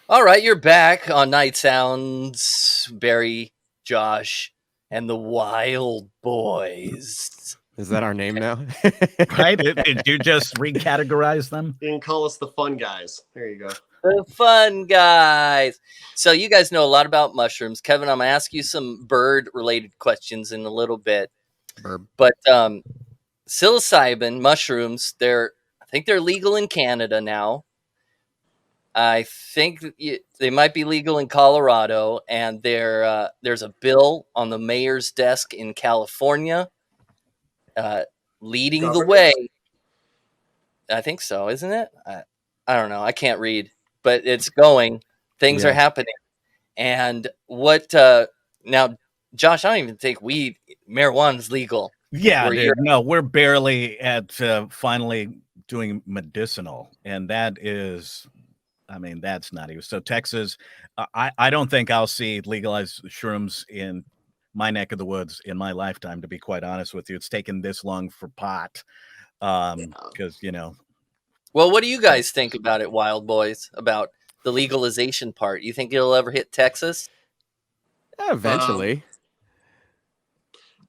All right, you're back on Night Sounds, Barry, Josh, and the Wild Boys. Is that our name now? Right? Did you just recategorize them? You can call us the fun guys. There you go. The fun guys. So you guys know a lot about mushrooms. Kevin, I'm going to ask you some bird-related questions in a little bit. Burb. But psilocybin mushrooms, I think they're legal in Canada now. I think they might be legal in Colorado, and there's a bill on the mayor's desk in California, leading the way. I think so, isn't it? I don't know. I can't read, but it's going. Things are happening. And what now, Josh? I don't even think marijuana's legal. Yeah, dude, no, we're barely at finally doing medicinal, and that is. I mean, that's not even so. Texas, I don't think I'll see legalized shrooms in my neck of the woods in my lifetime. To be quite honest with you, it's taken this long for pot, because Well, what do you guys think about it, Wild Boys? About the legalization part? You think it'll ever hit Texas? Eventually.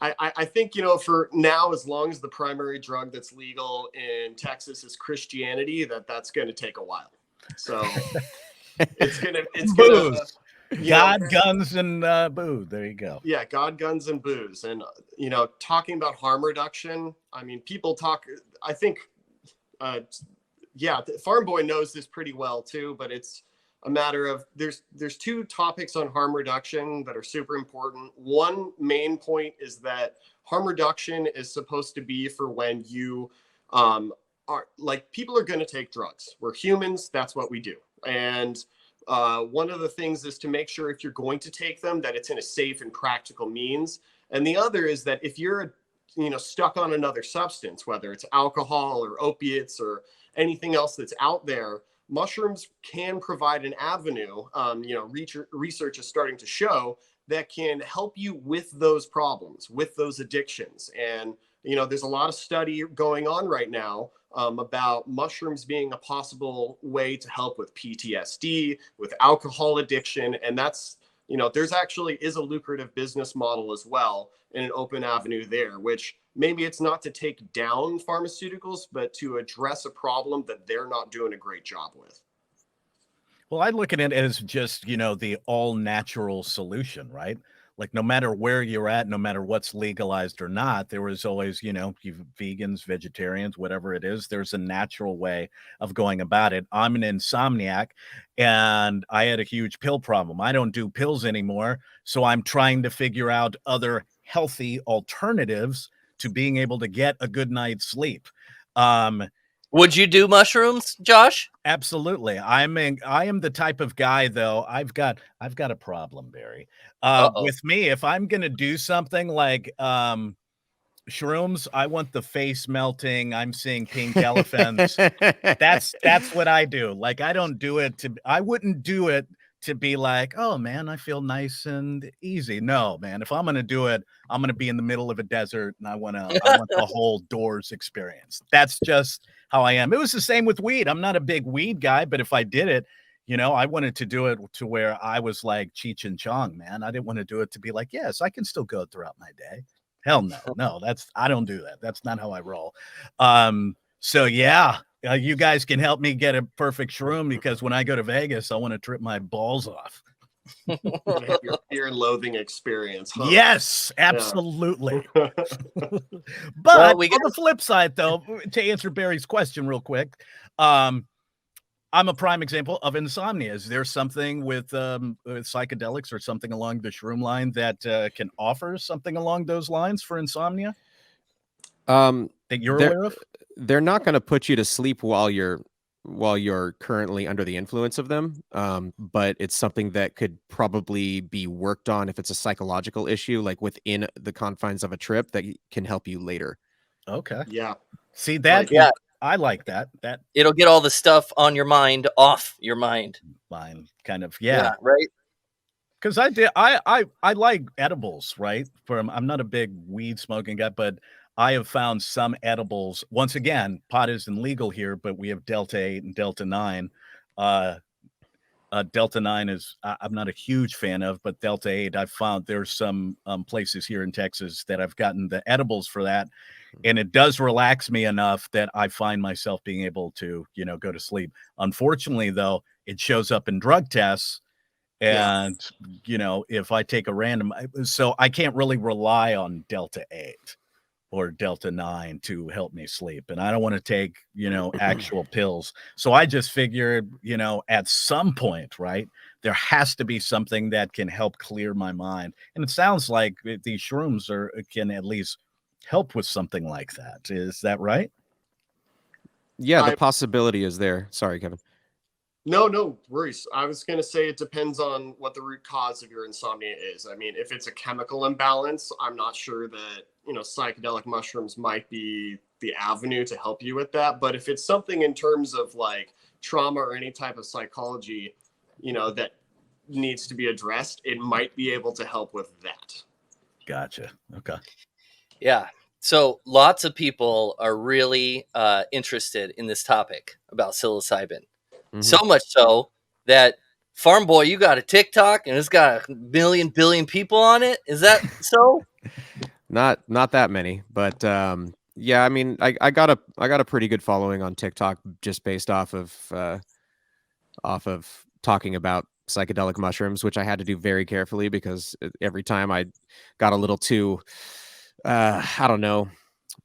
I think, for now, as long as the primary drug that's legal in Texas is Christianity, that's going to take a while. So it's booze. God, guns, and booze. There you go. Yeah, God, guns, and booze. And, talking about harm reduction, I mean, people talk, I think, Farm Boy knows this pretty well too, but it's a matter of there's two topics on harm reduction that are super important. One main point is that harm reduction is supposed to be for when you are like, people are going to take drugs. We're humans. That's what we do. And one of the things is to make sure if you're going to take them, that it's in a safe and practical means. And the other is that if you're, stuck on another substance, whether it's alcohol or opiates or anything else that's out there, mushrooms can provide an avenue. Research is starting to show that can help you with those problems, with those addictions. And, there's a lot of study going on right now about mushrooms being a possible way to help with PTSD, with alcohol addiction. And that's, there's actually is a lucrative business model as well, and an open avenue there, which maybe it's not to take down pharmaceuticals, but to address a problem that they're not doing a great job with. Well, I look at it as just, the all natural solution, right? Like, no matter where you're at, no matter what's legalized or not, there was always, you vegans, vegetarians, whatever it is, there's a natural way of going about it. I'm an insomniac, and I had a huge pill problem. I don't do pills anymore, so I'm trying to figure out other healthy alternatives to being able to get a good night's sleep. Would you do mushrooms, Josh? Absolutely. I am the type of guy, though. I've got a problem, Barry. With me, if I'm gonna do something like shrooms, I want the face melting. I'm seeing pink elephants. That's what I do. Like, I don't do it I wouldn't do it to be like, oh man, I feel nice and easy. No, man. If I'm gonna do it, I'm gonna be in the middle of a desert, and I want the whole doors experience. That's just how I am. It was the same with weed. I'm not a big weed guy, but if I did it, I wanted to do it to where I was like Cheech and Chong, man. I didn't want to do it to be like, yes, I can still go throughout my day. Hell no, I don't do that. That's not how I roll. So yeah, you guys can help me get a perfect shroom, because when I go to Vegas, I want to trip my balls off. Your fear and loathing experience. Huh? Yes, absolutely. But on the flip side, though, to answer Barry's question real quick, I'm a prime example of insomnia. Is there something with psychedelics or something along the shroom line that can offer something along those lines for insomnia? That you're aware of? They're not going to put you to sleep while you're currently under the influence of them. But it's something that could probably be worked on if it's a psychological issue, like within the confines of a trip, that can help you later. Okay. Yeah. See that? I like that. That it'll get all the stuff on your mind off your mind. Mine, kind of. Yeah. Right. Because I like edibles, right? I'm not a big weed smoking guy, but I have found some edibles. Once again, pot isn't legal here, but we have Delta 8 and Delta 9. Delta 9 is I'm not a huge fan of, but Delta 8, I've found there's some places here in Texas that I've gotten the edibles for that. And it does relax me enough that I find myself being able to, go to sleep. Unfortunately, though, it shows up in drug tests. And, if I take a random, so I can't really rely on Delta 8 or Delta 9 to help me sleep. And I don't want to take, actual pills. So I just figured, at some point, right, there has to be something that can help clear my mind. And it sounds like these shrooms can at least help with something like that. Is that right? Yeah, the possibility is there. Sorry, Kevin. No worries. I was going to say it depends on what the root cause of your insomnia is. I mean, if it's a chemical imbalance, I'm not sure that, psychedelic mushrooms might be the avenue to help you with that. But if it's something in terms of like trauma or any type of psychology, that needs to be addressed, it might be able to help with that. Gotcha. Okay. Yeah. So lots of people are really interested in this topic about psilocybin. So much so that Farm Boy, you got a TikTok and it's got 1 billion people on it. Is that so? Not that many, but yeah, I mean, I got a pretty good following on TikTok just based off of talking about psychedelic mushrooms, which I had to do very carefully because every time I got a little too I don't know,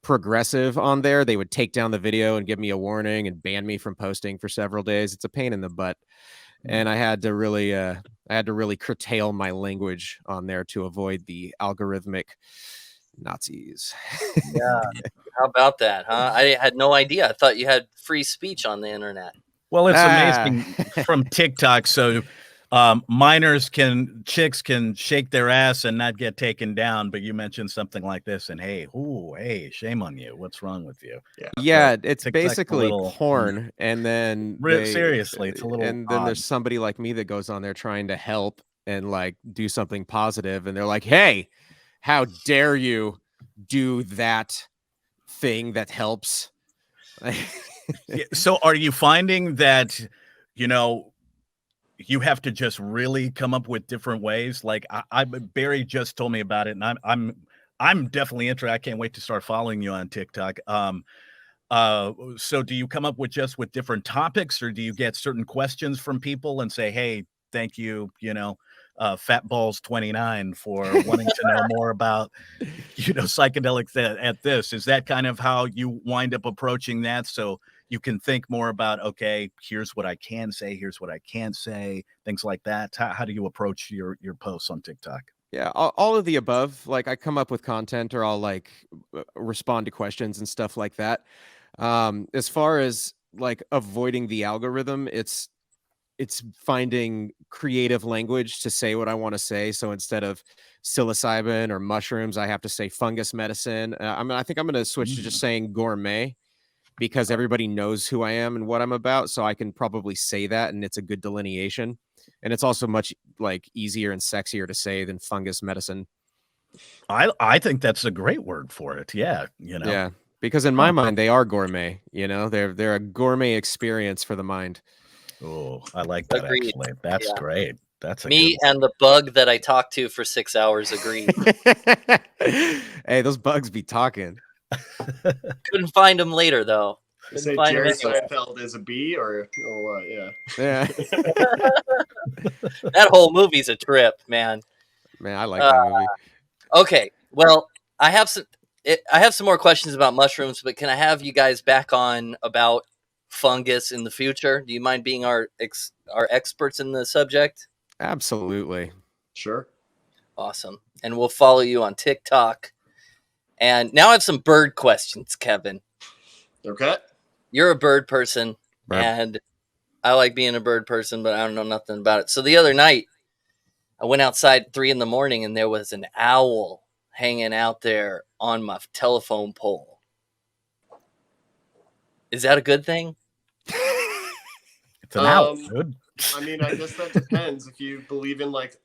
progressive on there, they would take down the video and give me a warning and ban me from posting for several days. It's a pain in the butt. And I had to really curtail my language on there to avoid the algorithmic Nazis. Yeah. How about that, huh? I had no idea. I thought you had free speech on the internet. Well, it's amazing from TikTok. So chicks can shake their ass and not get taken down. But you mentioned something like this and hey, shame on you. What's wrong with you? Yeah, it's TikTok's basically porn. And then seriously, it's a little and then there's somebody like me that goes on there trying to help and like do something positive. And they're like, hey, how dare you do that thing that helps? So are you finding that, you have to just really come up with different ways? Like Barry just told me about it, and I'm definitely interested. I can't wait to start following you on TikTok. So do you come up with different topics, or do you get certain questions from people and say, hey, thank you, Fat Balls 29 for wanting to know more about, psychedelics at this? Is that kind of how you wind up approaching that? So you can think more about, okay, here's what I can say, here's what I can't say, things like that. How do you approach your posts on TikTok? Yeah, all of the above. Like I come up with content or I'll like respond to questions and stuff like that. As far as like avoiding the algorithm, it's finding creative language to say what I want to say. So instead of psilocybin or mushrooms, I have to say fungus medicine. I think I'm going to switch to just saying gourmet because everybody knows who I am and what I'm about. So I can probably say that, and it's a good delineation. And it's also much like easier and sexier to say than fungus medicine. I think that's a great word for it. Yeah. Yeah. Because in my mind, they are gourmet, they're a gourmet experience for the mind. Oh, I like that. Agreed. Actually. That's great. That's me and the bug that I talked to for 6 hours agreed. Hey, those bugs be talking. Couldn't find him later though. Say Jerry Seinfeld is a bee or what? Yeah. That whole movie's a trip, man. Man, I like that movie. Okay, well, I have some more questions about mushrooms, but can I have you guys back on about fungus in the future? Do you mind being our experts in the subject? Absolutely. Sure. Awesome. And we'll follow you on TikTok. And now I have some bird questions, Kevin. Okay. You're a bird person, and I like being a bird person, but I don't know nothing about it. So the other night, I went outside at 3 a.m, and there was an owl hanging out there on my telephone pole. Is that a good thing? It's an owl, dude. I mean, I guess that depends. If you believe in like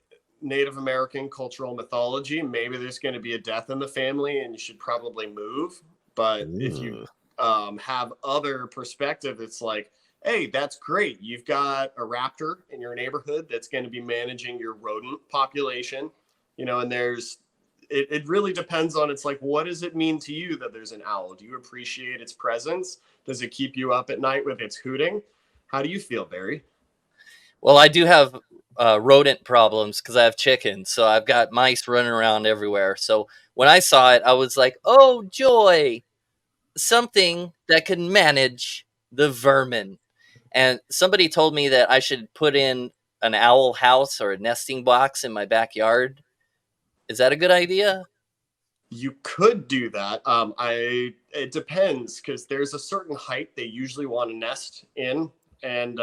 Native American cultural mythology, maybe there's going to be a death in the family and you should probably move. But if you have other perspective, it's like hey, that's great. You've got a raptor in your neighborhood that's going to be managing your rodent population, and it really depends on, it's like, what does it mean to you that there's an owl? Do you appreciate its presence? Does it keep you up at night with its hooting? How do you feel, Barry? Well, I do have rodent problems because I have chickens, so I've got mice running around everywhere. So when I saw it, I was like, "Oh joy, something that can manage the vermin." And somebody told me that I should put in an owl house or a nesting box in my backyard. Is that a good idea? You could do that. It depends, because there's a certain height they usually want to nest in, and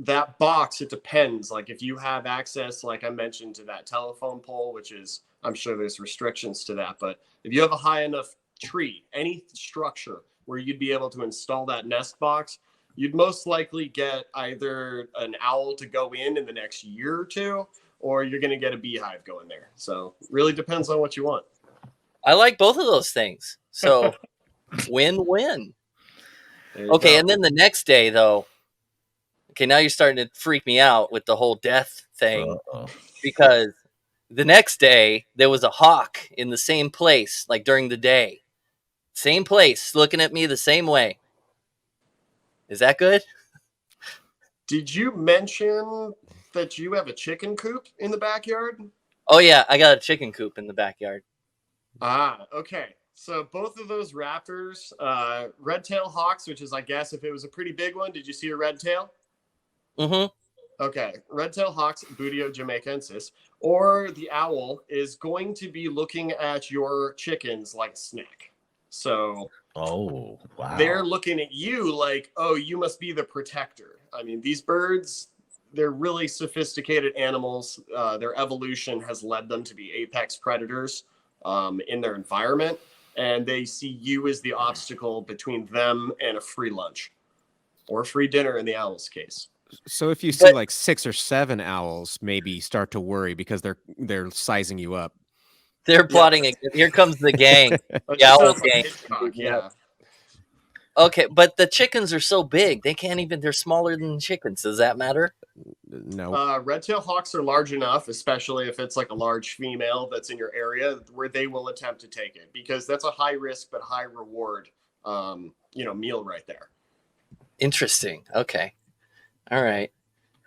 that box, it depends. Like if you have access, like I mentioned, to that telephone pole, which is, I'm sure there's restrictions to that, but if you have a high enough tree, any structure where you'd be able to install that nest box, you'd most likely get either an owl to go in the next year or two, or you're going to get a beehive going there. So really depends on what you want. I like both of those things. So win-win. Okay, go. and then the next day, though, okay, now you're starting to freak me out with the whole death thing. Because the next day there was a hawk in the same place, like during the day. Same place, looking at me the same way. Is that good? Did you mention that you have a chicken coop in the backyard? Oh, yeah, I got a chicken coop in the backyard. Ah, okay. So both of those raptors, red-tailed hawks, which is, I guess, if it was a pretty big one, did you see a red tail? Mm-hmm. Okay, red-tailed hawks, Buteo jamaicensis, or the owl is going to be looking at your chickens like a snack. So, oh, wow. They're looking at you like, oh, you must be the protector. I mean, these birds, they're really sophisticated animals. Their evolution has led them to be apex predators in their environment, and they see you as the obstacle between them and a free lunch or a free dinner in the owl's case. So if you see like 6 or 7 owls, maybe start to worry because they're sizing you up. They're plotting. Here comes the gang. The owl gang. Yeah. Okay, but the chickens are so big, they can't even, they're smaller than chickens. Does that matter? No. Red-tailed hawks are large enough, especially if it's like a large female that's in your area, where they will attempt to take it, because that's a high risk but high reward, meal right there. Interesting. Okay. All right.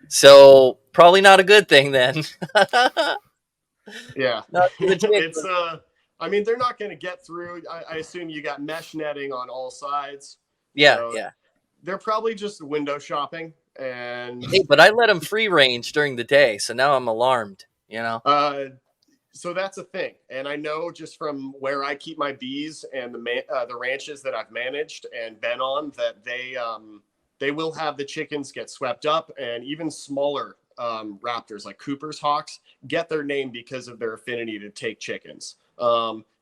So probably not a good thing then. Yeah. It's I mean, they're not going to get through. I assume you got mesh netting on all sides. Yeah, so yeah. They're probably just window shopping. And hey, but I let them free range during the day, so now I'm alarmed, So that's a thing. And I know just from where I keep my bees and the ranches that I've managed and been on, that they will have the chickens get swept up, and even smaller raptors like Cooper's hawks get their name because of their affinity to take chickens.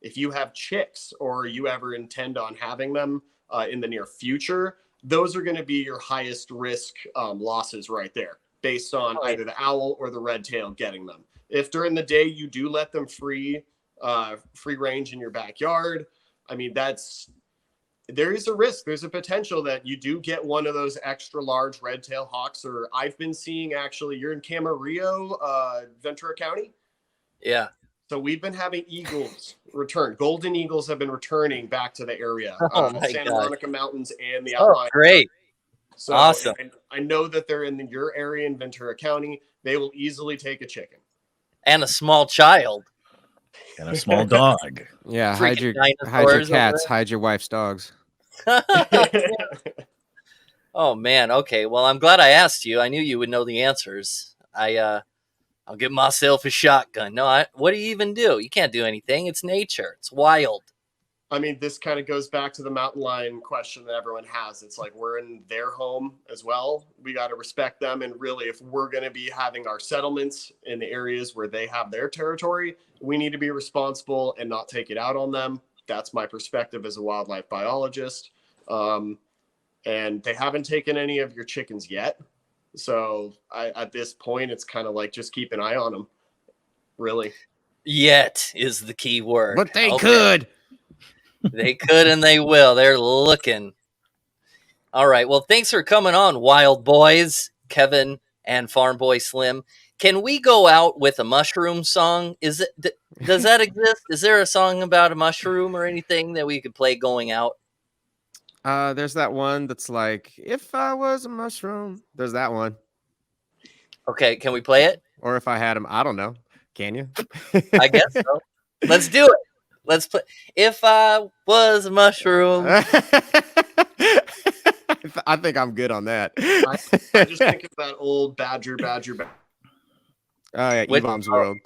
If you have chicks or you ever intend on having them in the near future, those are going to be your highest risk losses right there, based on either the owl or the red tail getting them. If during the day you do let them free range in your backyard, I mean, there is a risk. There's a potential that you do get one of those extra large red-tailed hawks, or I've been seeing, actually, you're in Camarillo, Ventura County? Yeah. So we've been having eagles return. Golden eagles have been returning back to the area, Santa Monica Mountains and the outlying. Oh, great. So awesome. I know that they're in your area in Ventura County. They will easily take a chicken. And a small child. And a small dog. Yeah, hide your cats, hide your wife's dogs. Oh man, okay. Well, I'm glad I asked you. I knew you would know the answers. I'll get myself a shotgun. No, what do you even do? You can't do anything. It's nature. It's wild. I mean, this kind of goes back to the mountain lion question that everyone has. It's like, we're in their home as well. We got to respect them. And really, if we're going to be having our settlements in the areas where they have their territory, we need to be responsible and not take it out on them. That's my perspective as a wildlife biologist. And they haven't taken any of your chickens yet. So at this point, it's kind of like, just keep an eye on them. Really. Yet is the key word. But they could. They could and they will. They're looking. All right. Well, thanks for coming on, Wild Boys, Kevin and Farm Boy Slim. Can we go out with a mushroom song? Is it does that exist? Is there a song about a mushroom or anything that we could play going out? There's that one that's like, if I was a mushroom. There's that one. Okay, can we play it? Or if I had them, I don't know. Can you? I guess so. Let's do it. Let's play. If I was a mushroom. I think I'm good on that. I just think of that old badger. Oh yeah, Evom's World.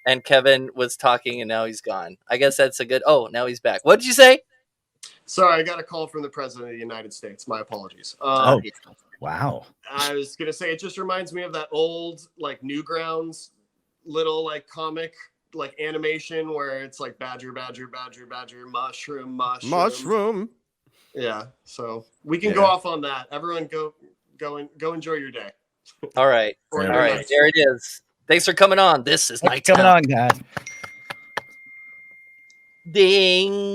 And Kevin was talking, and now he's gone. I guess that's a good. Oh, now he's back. What did you say? Sorry, I got a call from the president of the United States. My apologies. Oh, wow. I was gonna say it just reminds me of that old like Newgrounds little like comic like animation where it's like badger, mushroom. Yeah, so we can go off on that. Everyone go enjoy your day. All right. All right. There it is. Thanks for coming on. This is night coming on, guys. Ding.